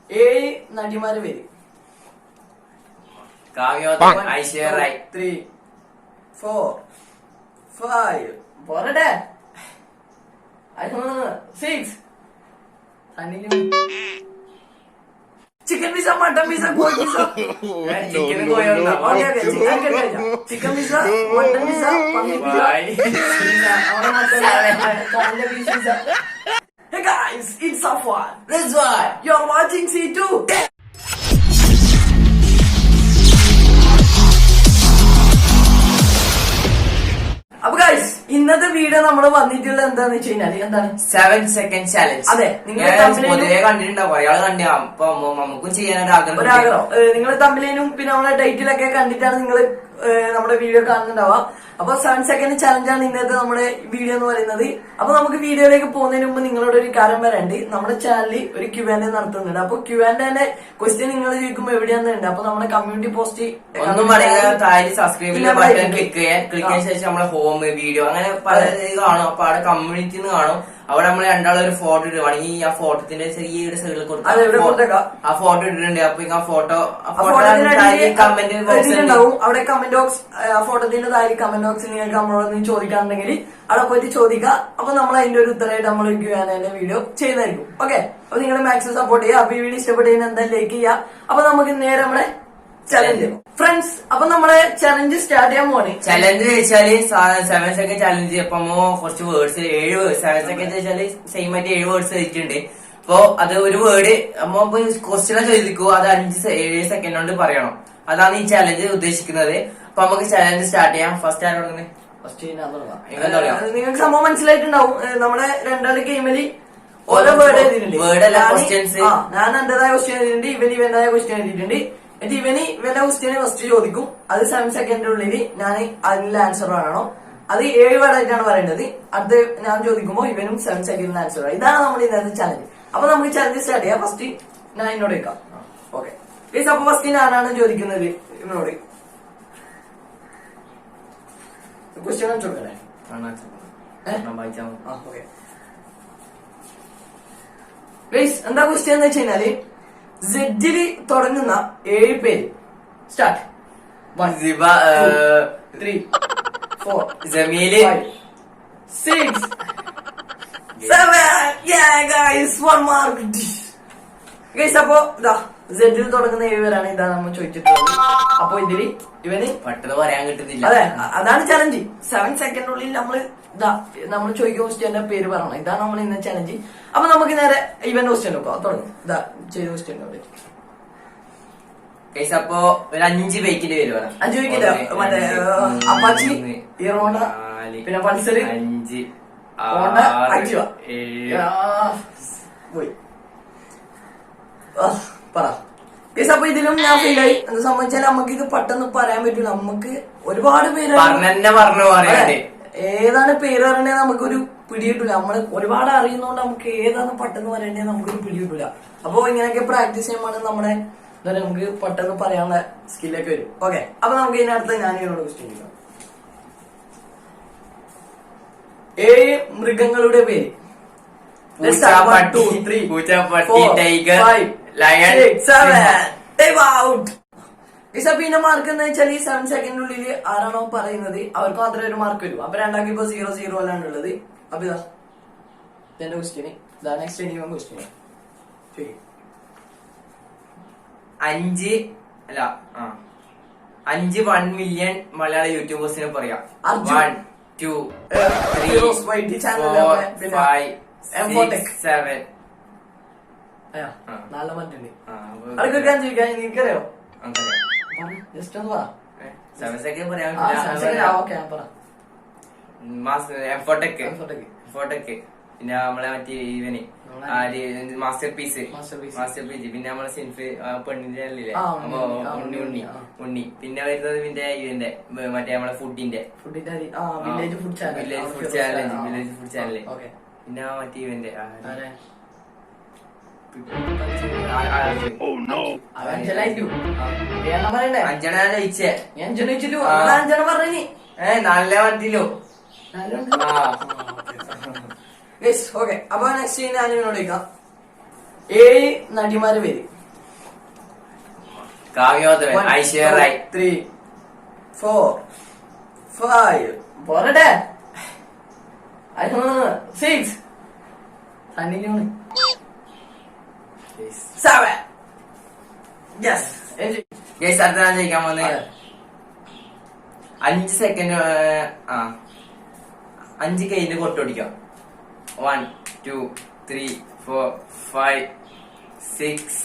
7 നടിമാര് പേര്. ഐശ്വര്യ റായ്. 3 4 5 പോരട്ടെ. 6 chicken pizza, mutton pizza, കോഴി പിസ്സ. ചിക്കൻ കോഴിയുണ്ടോ? ചിക്കൻ പിസ്സ, മട്ടൻ പിസ്സ, പന്നി pizza. Hey guys, it's Safwan. That's why You're watching C2. അപ്പൊ guys, ഇന്നത്തെ വീഡിയോ നമ്മള് വന്നിട്ടുള്ള എന്താന്ന് വെച്ച് കഴിഞ്ഞാല് എന്താണ് 7 സെക്കൻഡ് ചാലഞ്ച്. അതെ, പൊതുവെ കണ്ടിട്ടുണ്ടാവും, അയാൾ കണ്ട. അപ്പൊ നമുക്കും ചെയ്യാനൊരു ആഗ്രഹം. നിങ്ങൾ തമ്മിലേനും പിന്നെ നമ്മുടെ ടൈറ്റിലൊക്കെ കണ്ടിട്ടാണ് നിങ്ങൾ നമ്മുടെ വീഡിയോ കാണുന്നുണ്ടാവുക. അപ്പൊ 7 സെക്കൻഡ് ചലഞ്ചാണ് ഇന്നത്തെ നമ്മുടെ വീഡിയോ എന്ന് പറയുന്നത്. അപ്പൊ നമുക്ക് വീഡിയോയിലേക്ക് പോകുന്നതിന് മുമ്പ് നിങ്ങളോട് ഒരു കാര്യം പറയാണ്ട്, നമ്മുടെ ചാനലിൽ ഒരു Q&A നടത്തുന്നുണ്ട്. അപ്പൊ Q&A ക്വസ്റ്റ്യൻ നിങ്ങൾ ചോദിക്കുമ്പോൾ എവിടെയാണെന്നുണ്ട്. അപ്പൊ നമ്മുടെ കമ്മ്യൂണിറ്റി പോസ്റ്റ് ഒന്നും പറയുക, താഴെ സബ്സ്ക്രൈബ് ബട്ടൺ ക്ലിക്ക് ചെയ്യാൻ ശേഷം നമ്മളെ ഹോം വീഡിയോ അങ്ങനെ പല കാണും. അപ്പൊ അവിടെ കമ്മ്യൂണിറ്റി കാണും. അവിടെ നമ്മൾ രണ്ടാളും ഒരു ഫോട്ടോ ഇടുവാണെങ്കിൽ ആ ഫോട്ടോത്തിന്റെ ചെറിയൊരു സൈഡിൽ കൊടുക്കാം. ആ ഫോട്ടോ ഇട്ടിട്ടുണ്ട്. അപ്പൊ ആ ഫോട്ടോ കമന്റ് ബോക്സ് ഉണ്ടാവും. അവിടെ കമന്റ് ബോക്സ്, ആ ഫോട്ടോത്തിന്റെ താഴെ കമന്റ് ബോക്സിൽ നിങ്ങൾക്ക് നമ്മളോട് ചോദിക്കാന്നുണ്ടെങ്കിൽ അവിടെ പോയിട്ട് ചോദിക്കുക. അപ്പൊ നമ്മൾ അതിന്റെ ഒരു ഉത്തരമായിട്ട് നമ്മൾ Q&A വീഡിയോ ചെയ്യുന്നതായിരിക്കും. ഓക്കെ, അപ്പൊ നിങ്ങൾ മാക്സിമം സപ്പോർട്ട് ചെയ്യുക. അപ്പൊ ഈ വീഡിയോ ഇഷ്ടപ്പെട്ട് കഴിഞ്ഞാൽ എന്തായാലും ലൈക്ക് ചെയ്യുക. അപ്പൊ നമുക്ക് നേരെ നമ്മുടെ ചലഞ്ച് ഫ്രണ്ട്സ്. അപ്പൊ നമ്മളെ ചലഞ്ച് സ്റ്റാർട്ട് ചെയ്യാൻ പോണേ. ചലഞ്ച് വെച്ചാല് 7 സെക്കൻഡ് ചലഞ്ച്. അപ്പൊ കുറച്ച് വേർഡ്സ് 7 സെക്കൻഡ് വെച്ചാല് സെയിം ആയിട്ട് 7 വേർഡ്സ് വെച്ചിട്ടുണ്ട്. അപ്പൊ അത് ഒരു വേർഡ് അമ്മ ക്വസ്റ്റ്യൻ ചോദിക്കൂ, അത് 7 സെക്കൻഡ് കൊണ്ട് പറയണം. അതാണ് ഈ ചലഞ്ച് ഉദ്ദേശിക്കുന്നത്. അപ്പൊ നമുക്ക് ചലഞ്ച് സ്റ്റാർട്ട് ചെയ്യാം. ഫസ്റ്റ് ആരാ തുടങ്ങുന്നത്? നിങ്ങൾക്ക് സംഭവം മനസ്സിലായിട്ടുണ്ടാവും. നമ്മുടെ രണ്ടാള് ഗെയിമില് ഓരോ വേർഡ് എഴുതിയിട്ടുണ്ട്. ഞാൻ എന്റേതായ ക്വസ്റ്റ്യൻ എഴുതിയിട്ടുണ്ട്, ഇവന്റേതായ ക്വസ്റ്റ്യൻ എഴുതിയിട്ടുണ്ട്. എന്നിട്ട് ഇവന്റെ ക്വസ്റ്റ്യന് ഫസ്റ്റ് ചോദിക്കും. അത് 7 സെക്കൻഡിനുള്ളിൽ ഞാൻ അതിനുള്ള ആൻസർ പറയണം. അത് 7 വേർഡായിട്ടാണ് പറയേണ്ടത്. അടുത്ത് ഞാൻ ചോദിക്കുമ്പോൾ ഇവനും 7 സെക്കൻഡിൽ ആൻസർ പറയും. ഇതാണ് നമ്മുടെ ഇന്നത്തെ ചലഞ്ച്. അപ്പൊ നമുക്ക് ചലഞ്ച് സ്റ്റാർട്ട് ചെയ്യാം. ഫസ്റ്റ് ഞാൻ എന്നോട് വെക്കാം. Okay please. അപ്പൊ ഫസ്റ്റ് ഞാനാണ് ചോദിക്കുന്നത് ഇവനോട്. ക്വസ്റ്റ്യൻ ചോദിക്കണേ. എന്താ ക്വസ്റ്റ്യൻ എന്ന് വെച്ച് കഴിഞ്ഞാല് സെഡില് തുടങ്ങുന്ന 7 പേര്. സ്റ്റാർട്ട്. 1 2 3 4 Jameel 6 7 1 mark guys. അപ്പൊ ഇതാ സെഡിൽ തുടങ്ങുന്ന 7 പേരാണ്. ഇതാണ് നമ്മൾ ചോദിച്ചിട്ടുള്ളത്. അപ്പൊ ഇതില് ഇവന് പെട്ടെന്ന് പറയാൻ കിട്ടുന്നില്ല. അതെ, അതാണ് ചലഞ്ച്. 7 സെക്കൻഡിനുള്ളിൽ നമ്മൾ ചോദിക്കുന്ന ക്വസ്റ്റ്യന്റെ പേര് പറയണം. ഇതാണ് നമ്മൾ ഇന്ന ചലഞ്ച്. അപ്പൊ നമുക്ക് നേരെ ഇവന്റെ ക്വസ്റ്റ്യൻ നോക്കാം. തുടങ്ങും. ഇതാ ചെയ്ത ക്വസ്റ്റ്യൻ. അപ്പൊ ഒരു 5 ബൈക്കിന്റെ പേര് പറയാം. 5 ബൈക്കിന്റെ മറ്റേ അപ്പാച്ചി, ഹീറോണ്ട, പിന്നെ പൾസർ, 5 ഹോണ്ട, ആക്ടിവ. പോയി പറ. അപ്പൊ ഇതിലും ഞാൻ ഫീൽ ആയി. എന്ന് സംബന്ധിച്ചാൽ നമുക്ക് ഇത് പെട്ടെന്ന് പറയാൻ പറ്റില്ല. നമുക്ക് ഒരുപാട് പേര് ഏതാണ് പേര് പറയണേ നമുക്കൊരു പിടികിട്ടില്ല. നമ്മള് ഒരുപാട് അറിയുന്നോണ്ട് നമുക്ക് ഏതാണ് പെട്ടെന്ന് പറയണ്ടേ നമുക്കൊരു പിടികിട്ടില്ല. അപ്പൊ ഇങ്ങനെയൊക്കെ പ്രാക്ടീസ് ചെയ്യുമ്പോൾ നമ്മുടെ എന്താ പറയുക, നമുക്ക് പെട്ടെന്ന് പറയാനുള്ള സ്കില്ലൊക്കെ വരും. ഓക്കെ, അപ്പൊ നമുക്ക് ഇതിനടുത്ത് ഞാൻ ഇതിനോട് ക്വസ്റ്റ്യൻ ചെയ്യാം. 7 മൃഗങ്ങളുടെ പേര്. പിന്നെ മാർക്ക് എന്ന് വെച്ചാൽ ഈ 7 സെക്കൻഡിനുള്ളിൽ ആരാണോ പറയുന്നത് അവർക്ക് മാത്രമേ ഒരു മാർക്ക് വരും. അപ്പൊ രണ്ടാക്കി ഇപ്പൊ 0-0 അല്ലാണ്ടുള്ളത്. അപ്പൊ ഇതാ എന്റെ ക്വസ്റ്റ്യന്. ഇതാ നെക്സ്റ്റ് എനിക്ക് ക്വസ്റ്റ്യൻ. 5 1 മില്യൺ മലയാള യൂട്യൂബേഴ്സിനെ പറയാം. 1 2 3 4 5 6 7 നല്ല മറ്റുണ്ട്. അതൊക്കെ ചോദിക്കാൻ എനിക്കറിയോ? ജസ്റ്റ് ഒന്ന് പറ. 7 സെക്കൻഡ് പറയാൻ. പിന്നെ നമ്മളെ മറ്റേ ഇവന് മാസ്റ്റർ പീസ്. പിന്നെ നമ്മളെ സിൻഫ് പെണ്ണിന്റെ അല്ലേ ഉണ്ണി. പിന്നെ വരുന്നത് പിന്നെ ഇവന്റെ മറ്റേ നമ്മളെ ഫുഡിന്റെ വില്ലേജ് ഫുഡ് ചാനല്. പിന്നെ മറ്റേ ഇവന്റെ അഞ്ചെണ്ണ ചോദിച്ചേ. നല്ല മതിലോ. ഓക്കെ, അപ്പൊ നെക്സ്റ്റ് ഞാൻ ഇവനോട് ചോദിക്കാം. 7 നടിമാര് പേര്. കാവ്യോധവൻ, 1, ഐശ്വര്യ 2, റായ്, 3, 4, 5 പോരട്ടെ 6 7 യെസ് ഗൈസ് അടുത്ത ഞാൻ ചോദിക്കാൻ പോകുന്നത് 5 സെക്കൻഡ് 5 കയ്യില് കൊട്ടോടിക്കാം. 1 2 3 4 5 6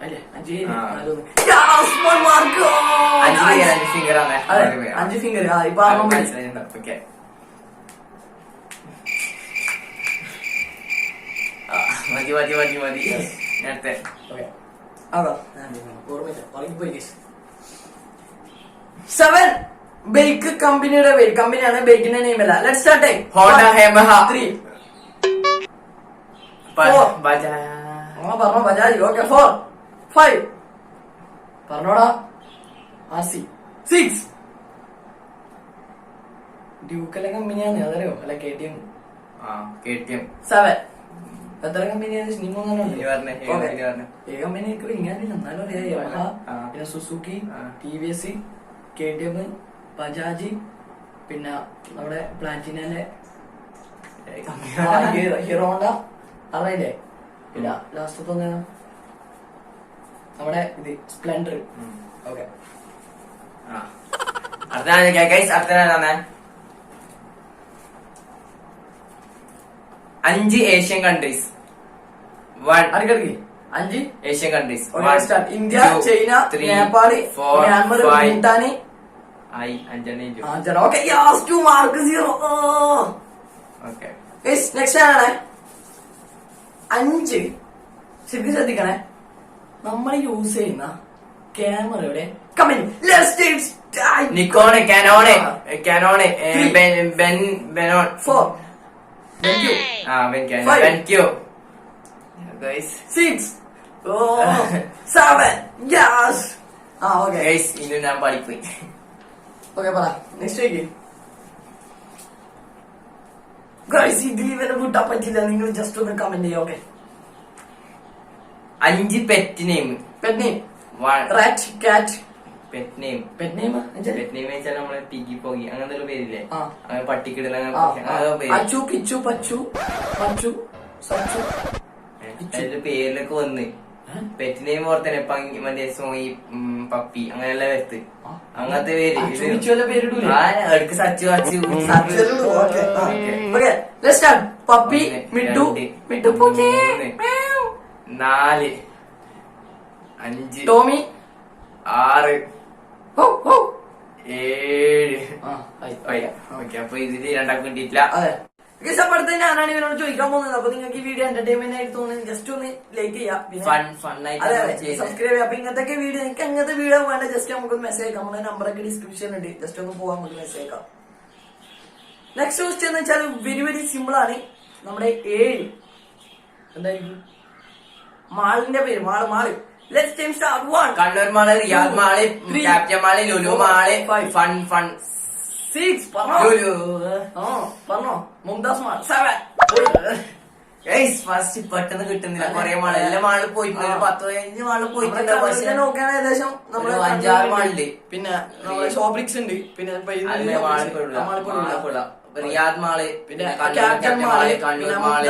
അല്ലേ 5 ഫിംഗർ ആണ്. 5 ഫിംഗർ ഇപ്പൊ ഓക്കെ മതി മതി മതി മതി നേരത്തെ ഓർമ്മയില്ല 7 ബേക്ക് കമ്പനിയുടെ പേര്. കമ്പനിയാണ്, ബേക്കിന്റെ നെയിം അല്ല. Let's start. Honda, Yamaha, 3 Bajaj, പറഞ്ഞോ ബജാജ്. ഓക്കെ 4 5 പറഞ്ഞോടാ ആർസി 6 ഡ്യൂക്കല്ല കമ്പനിയാണ് അതറിയോ? അല്ല KTM. KTM 7 എത്ര കമ്പനിയാണ്? ഈ കമ്പനി ഇങ്ങനെ എന്നാലും അറിയാം. യമഹ, പിന്നെ സുസുക്കി, TVS, KTM, ബജാജ്, പിന്നെ നമ്മുടെ പ്ലാറ്റിനന്റെ ഹീറോണ്ട അറിയില്ലേ? പിന്നെ ലാസ്റ്റ് തന്നെ നമ്മുടെ ഇത് സ്പ്ലെൻഡർ. ഓക്കെ അടുത്ത 5 ഏഷ്യൻ കൺട്രീസ്. 1 അടുക്കടുക്ക് 5 Asian countries. India, China, Nepal, Myanmar, Bhutan. Okay 2 mark 0. Okay next ആണ് 5 ശരിക്കും ശ്രദ്ധിക്കണേ. നമ്മൾ യൂസ് ചെയ്യുന്ന ക്യാമറയുടെ കമ്പനി. നിക്കോണ്, കാനോണ്, ബെനോൺ, 4 ബെൻക്യൂ, 6 7 യെസ്. ഓക്കെ ഇന്ന് ഞാൻ പാടിപ്പോയി. ഓക്കെ പറ നെക്സ്റ്റ് വീക്ക്. ഗൈസ് ഇതിൽ ഇവരെ കൂട്ടാൻ പറ്റില്ല. നിങ്ങൾ ജസ്റ്റ് ഒന്ന് കമന്റ് ചെയ്യുക. Okay 5 pet name. Pet name rat, cat. Pet name വെച്ചാൽ നമ്മളെ പിഗി പോഗി അങ്ങനത്തെ ഒരു പേരില്ലേ? അങ്ങനെ പട്ടിക്കിടുന്ന അച്ചു, കിച്ചു, പച്ചു, പച്ചു, സച്ചു. അതിന്റെ പേരിലൊക്കെ വന്ന് പെറ്റ് നെയിം ഓർത്തന്നെ മറ്റേ സോയി, പപ്പി അങ്ങനെയുള്ള പേര് അങ്ങനത്തെ പേര് എടുക്ക് സച്ചു അച്ചു. പപ്പി, മിട്ടു, മിട്ടു, 4 5 ടോമി, 6 7. 7. ഓക്കെ അപ്പൊ ഇതില് രണ്ടാക്കും കിട്ടിയിട്ടില്ല. അടുത്ത് ഞാനാണ് ഇവരോട് ചോദിക്കാൻ പോകുന്നത്. അപ്പൊ നിങ്ങൾക്ക് ഈ വീഡിയോ എന്റർടൈൻമെന്റ് ആയിട്ട് തോന്നുന്നത് ജസ്റ്റ് ഒന്ന് ലൈക്ക് ചെയ്യാം, സബ്സ്ക്രൈബ് ചെയ്യാം. അപ്പൊ ഇങ്ങനത്തെ വീഡിയോ എനിക്ക് അങ്ങനത്തെ വീഡിയോ വേണ്ട ജസ്റ്റ് നമുക്ക് മെസ്സേജ് അയക്കാം. നമ്മുടെ നമ്പറൊക്കെ ഡിസ്ക്രിപ്ഷൻ ഉണ്ട്. ജസ്റ്റ് ഒന്ന് പോവാൻ നമുക്ക് മെസ്സേജ് അയക്കാം. നെക്സ്റ്റ് ക്വസ്റ്റ്യൻ എന്ന് വെച്ചാൽ വെരി വെരി സിമ്പിൾ ആണ്. നമ്മുടെ 7 എന്തായിരിക്കും? മാളിന്റെ പേര്. Mall. Let's time start. 1 Kannur mall, Riyadh mall, captain mall, Lulu mall, fun 6 പറഞ്ഞോ. മുംതാസ് മാൾ 7. ഫസ്റ്റ് പെട്ടെന്ന് കിട്ടുന്നില്ല. കൊറേ മാള് എല്ലാ മാളിൽ പോയിട്ടുണ്ട്. 10-15 മാളിൽ പോയിട്ടുണ്ട്. നോക്കുകയാണ് ഏകദേശം നമ്മള് 5-6 മാളുണ്ട്. പിന്നെ നമ്മളെ ഷോബ്രിക്സ് ഉണ്ട്. പിന്നെ റിയാദ് മാള്, പിന്നെ Kannur mall,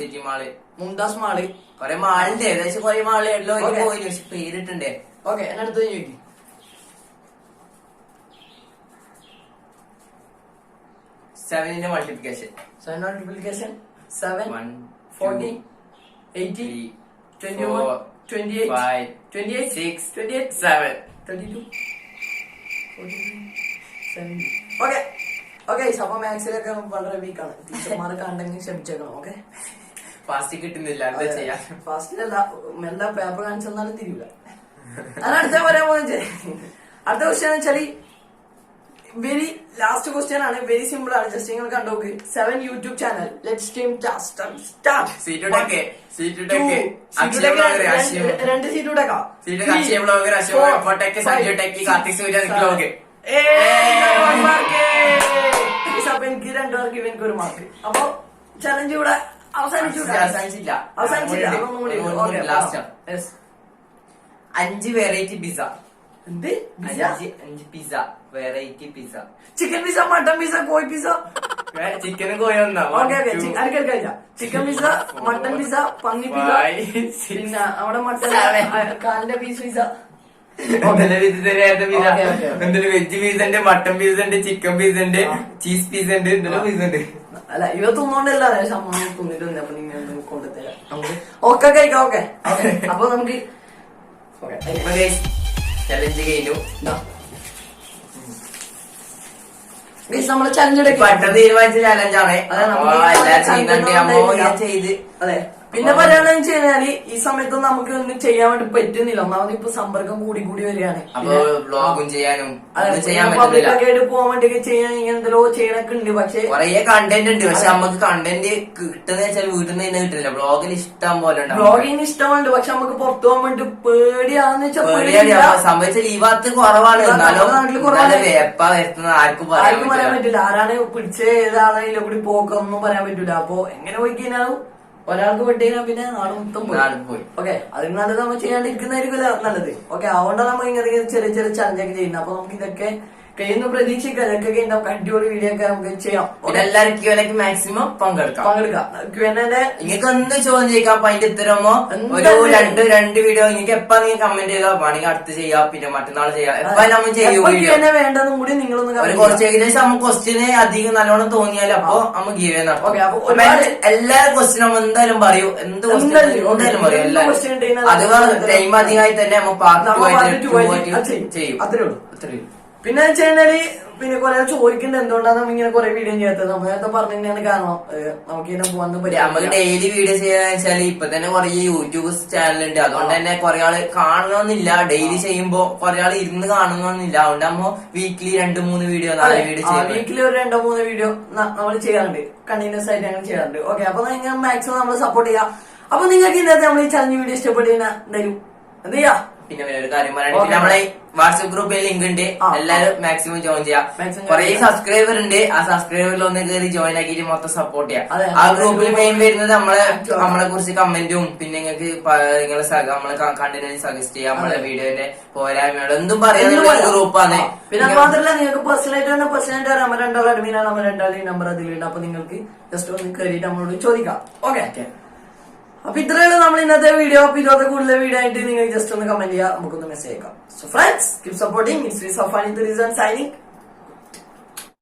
city mall, Mumtaz mall. കൊറേ മാളുണ്ട്. ഏകദേശം കൊറേ മാള് എല്ലാം പോയി. പക്ഷെ പേരിട്ടുണ്ടേ. ഓക്കെ എന്നെ അടുത്ത് ചോദിക്കും. 7 മൾട്ടിപ്ലിക്കേഷൻ. 7 40 80 21 28 28 6 28 7 32 ഓക്കെ. അപ്പൊ മാത്സിലൊക്കെ വളരെ വീക്കാണ്. ടീച്ചർമാരൊക്കെ ഉണ്ടെങ്കിൽ ക്ഷമിച്ചേക്കണം. ഓക്കെ ഫാസ്റ്റ് കിട്ടുന്നില്ല. എന്താ ചെയ്യാ? ഫാസ്റ്റിലല്ല, മെല്ലെ പേപ്പർ കാണിച്ചെന്നാലും തിരിയില്ല. ഞാൻ അടുത്ത പറയാൻ പോകുന്നത് അടുത്ത ക്വസ്റ്റ്യൻ വെച്ചാല് വെരി ലാസ്റ്റ് ക്വസ്റ്റ്യൻ ആണ്. വെരി സിമ്പിൾ ആണ്. ജസ്റ്റ് നിങ്ങൾ കണ്ടോക്ക്. 7 YouTube channel. Let's team start. 2 seat ഇട്ടേക്കാം. അപ്പൊ എനിക്ക് 2 പേർക്ക് ഇവർക്ക് 1 മാർക്ക്. അപ്പൊ ചലഞ്ച് ഇവിടെ അവസാനിച്ചില്ല. 5 വെറൈറ്റി പിസ്സ. എന്ത്? 5 pizza, variety pizza. Chicken pizza, mutton pizza, കോഴി പിസ്സ. ചിക്കനും കോഴി ഒന്നാ. Okay chicken pizza, mutton pizza, പന്നി പിസ്സ, പിന്നെ അവിടെ മട്ടൺ കാലിന്റെ പീസ് പിസ്സ. വെജ് പീസ് ഉണ്ട്, മട്ടൺ പീസ് ഉണ്ട്, ചിക്കൻ പീസ് ഉണ്ട്, ചീസ് പീസ് ഉണ്ട്, എന്തെല്ലാം പീസ് ഉണ്ട്. അല്ല ഇവ തിന്നോണ്ടല്ല സമ്മാനം തിന്നിട്ടുണ്ട്. അപ്പൊ നിങ്ങൾ കൊണ്ടുതരാം. ഓക്കെ കഴിക്കാം. ഓക്കെ അപ്പൊ നമുക്ക് ചലഞ്ച് കഴിഞ്ഞു. നമ്മളെ ചലഞ്ച് പെട്ടെന്ന് തീരുമാനിച്ച ചലഞ്ചാണ്. ചെയ്ത് അതെ. പിന്നെ പറയാണെന്ന് വെച്ച് കഴിഞ്ഞാല് ഈ സമയത്ത് നമുക്ക് ഒന്നും ചെയ്യാൻ വേണ്ടി പറ്റുന്നില്ല. ഒന്നാമത് ഇപ്പൊ സമ്പർക്കം കൂടി വരികയാണ്. അപ്പൊ വ്ളോഗും ചെയ്യാനും പബ്ലിക്കൊക്കെ ആയിട്ട് പോകാൻ വേണ്ടി ചെയ്യാൻ ഇങ്ങനത്തെ ചെയ്യണൊക്കെ ഉണ്ട്. പക്ഷെ കൊറേ കണ്ടന്റ് ഉണ്ട്. പക്ഷെ നമുക്ക് കണ്ടന്റ് കിട്ടുന്ന വെച്ചാൽ വീട്ടിൽ നിന്ന് തന്നെ കിട്ടില്ല. വ്ളോഗിന് ഇഷ്ടം പോലെ വ്ളോഗിന് ഇഷ്ടമുണ്ട്. പക്ഷെ നമുക്ക് പുറത്തു പോകാൻ വേണ്ടി പേടിയാന്ന് വെച്ചാൽ സംഭവിച്ച ഈ ഭാഗത്ത് കുറവാണ്. വേപ്പ വരുത്തുന്നത് ആർക്കും പറയാൻ പറ്റില്ല. ആരാണ് പിടിച്ച ഏതാണെങ്കിലും കൂടി പോക്കൊന്നും പറയാൻ പറ്റൂല. അപ്പൊ എങ്ങനെ പോയി കഴിഞ്ഞാലും ഒരാൾക്ക് പെട്ടുകഴിഞ്ഞാൽ പിന്നെ നാട് മൊത്തം പോയി. ഓക്കെ അതിന് നല്ലത് നമ്മൾ ചെയ്യാണ്ടിരിക്കുന്നതായിരിക്കും നല്ലത്. ഓക്കെ അതുകൊണ്ടാണ് നമ്മൾ ഇങ്ങനെ ചെറിയ ചലഞ്ചൊക്കെ ചെയ്യുന്നത്. അപ്പൊ നമുക്ക് ഇതൊക്കെ കഴിയുന്ന പ്രതീക്ഷിക്കാം. ഇതൊക്കെ കഴിഞ്ഞാൽ അടിപൊളി വീഡിയോ ഒക്കെ നമുക്ക് ചെയ്യാം. എല്ലാവരും ക്യൂനൊക്കെ മാക്സിമം പങ്കെടുക്കാം. ക്യൂനെ നിങ്ങൾക്ക് എന്ത് ചോദ്യം ചോദിക്കാം. അപ്പൊ അതിന്റെ ഉത്തരമോ ഒരു രണ്ട് വീഡിയോ നിങ്ങൾക്ക് എപ്പ നിങ്ങൾ കമന്റ് ചെയ്താൽ വേണമെങ്കിൽ അടുത്ത് ചെയ്യാം. പിന്നെ മറ്റന്നാൾ ചെയ്യാം. എപ്പ നമ്മൾ ചെയ്യും വേണ്ടതും കൂടി നിങ്ങളൊന്ന് കുറച്ച് ഏകദേശം നമുക്ക് ക്വസ്റ്റ്യന് അധികം നല്ലോണം തോന്നിയാൽ അപ്പൊ നമ്മൾ ഗീവ് നടത്തും. എല്ലാ ക്വസ്റ്റ്യനും നമ്മൾ എന്തായാലും പറയൂ. എന്ത് ക്വസ്റ്റ്യൻ എന്തായാലും പറയും. എല്ലാവരും അതുപോലെ ടൈം അധികമായി തന്നെ നമ്മൾ പാർട്ട് 2 ചെയ്യും. അത്രേ ഉള്ളൂ. പിന്നെ വെച്ചാല് പിന്നെ കുറെ ചോദിക്കുന്നത് എന്തുകൊണ്ടാണ് നമ്മൾ ഇങ്ങനെ കുറെ വീഡിയോ ചെയ്യാത്തത്. നമ്മൾ നേരത്തെ പറഞ്ഞു തന്നെയാണ് കാരണം നമുക്ക് ഇങ്ങനെ പോകാൻ പറ്റും. നമുക്ക് ഡെയിലി വീഡിയോ ചെയ്യാന്ന് വെച്ചാൽ ഇപ്പൊ തന്നെ കുറെ യൂട്യൂബ് ചാനലുണ്ട്. അതുകൊണ്ട് തന്നെ കുറെ ആള് കാണണമെന്നില്ല. ഡെയിലി ചെയ്യുമ്പോ കുറെ ആള് ഇരുന്ന് കാണണമെന്നില്ല. അതുകൊണ്ട് നമ്മ വീക്കിലി 2-3 വീഡിയോ 4 വീഡിയോ ചെയ്യാം. വീക്കിലി ഒരു 2-3 വീഡിയോ നമ്മൾ ചെയ്യാറുണ്ട്. കണ്ടിന്യൂസ് ആയിട്ട് അങ്ങനെ ചെയ്യാറുണ്ട്. ഓക്കെ അപ്പൊ നിങ്ങൾ മാക്സിമം നമ്മൾ സപ്പോർട്ട് ചെയ്യാം. അപ്പൊ നിങ്ങൾക്ക് ഇന്നത്തെ നമ്മൾ ഈ ചലഞ്ച് വീഡിയോ ഇഷ്ടപ്പെട്ടു കഴിഞ്ഞാൽ എന്തായാലും എന്ത് ചെയ്യാ. പിന്നെ ഒരു കാര്യം പറയാൻ നമ്മളെ വാട്സ്ആപ്പ് ഗ്രൂപ്പിൽ ലിങ്ക് ഉണ്ട്. എല്ലാരും മാക്സിമം ജോയിൻ ചെയ്യാം. കുറെ സബ്സ്ക്രൈബർ ഉണ്ട്. ആ സബ്സ്ക്രൈബറിൽ ഒന്ന് കയറി ജോയിൻ ആക്കിയിട്ട് മൊത്തം സപ്പോർട്ട് ചെയ്യാം. ആ ഗ്രൂപ്പിൽ മെയിൻ വരുന്നത് നമ്മളെ കുറിച്ച് കമന്റും പിന്നെ നിങ്ങൾക്ക് നിങ്ങളെ നമ്മളെ കണ്ടന്റ് സജസ്റ്റ് ചെയ്യാം. നമ്മളെ വീഡിയോന്റെ പോരായ്മകൾ എന്തും പറയാനുള്ള ഗ്രൂപ്പാണ്. പിന്നെ മാത്രമല്ല നിങ്ങൾക്ക് പേഴ്സണലായിട്ട് നമ്മൾ രണ്ടാളും അഡ്മിനാണ്. നമ്മൾ രണ്ടാളുടെയും നമ്പർ അതിലുണ്ട്. അപ്പൊ നിങ്ങൾക്ക് ജസ്റ്റ് ഒന്ന് കയറിയിട്ട് നമ്മളോട് ചോദിക്കാം. ഓക്കെ അപ്പൊ ഇത്രയാണ് നമ്മൾ ഇന്നത്തെ വീഡിയോ. അപ്പൊ ഇതോടെ കൂടുതൽ വീഡിയോ ആയിട്ട് നിങ്ങൾ ജസ്റ്റ് ഒന്ന് കമന്റ് ചെയ്യുക. നമുക്കൊന്ന് മെസ്സേജ് അയക്കാം. So friends keep supporting. It's സഫാനി ദ റീസൺ സൈനിങ്.